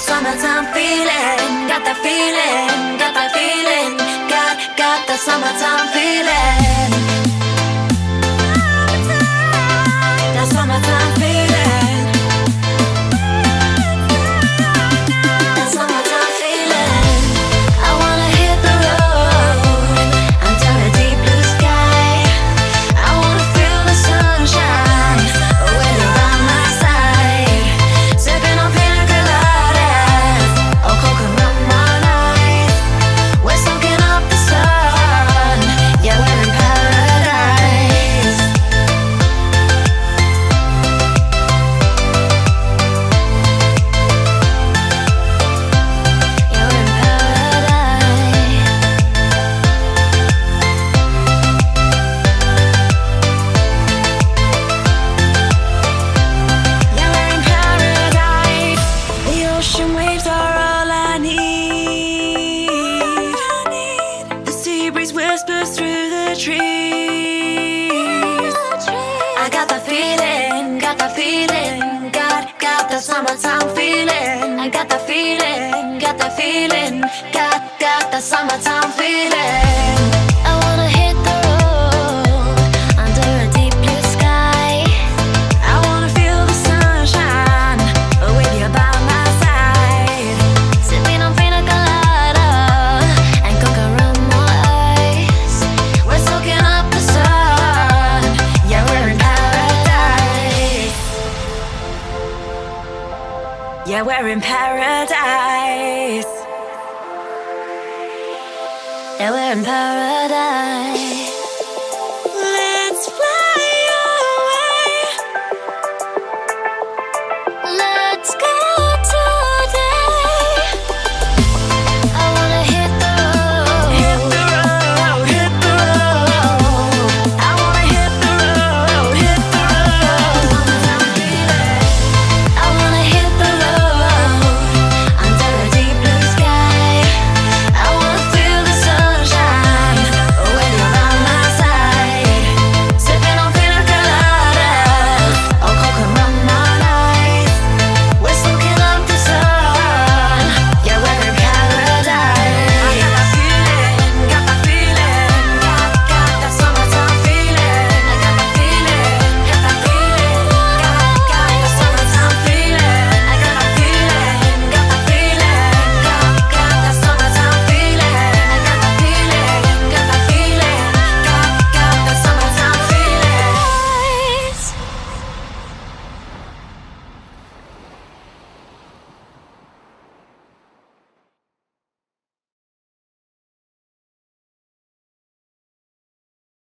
summertime feeling, got that feeling, got that feeling, got that summertime feeling. That summertime feeling. That summertime feeling. I wanna hit the road under a deep blue sky. I wanna feel the sunshine when you're by my side. Sipping on pina coladas or coconut on ice. We're soaking up the sun. Yeah, we're in paradise. Yeah, we're in paradise. Yeah, we're in paradise. The ocean waves are all I need. The sea breeze whispers through the trees. I got that feeling, got that feeling, got that summertime feeling. I got that feeling, got that feeling, got that summertime feeling. I wanna hit the road under a deep blue sky. I wanna feel the sunshine with you by my side. Sipping on pina colada and coconut on ice. We're soaking up the sun. Yeah, we're in paradise. Yeah, we're in paradise. Yeah, we're in paradise.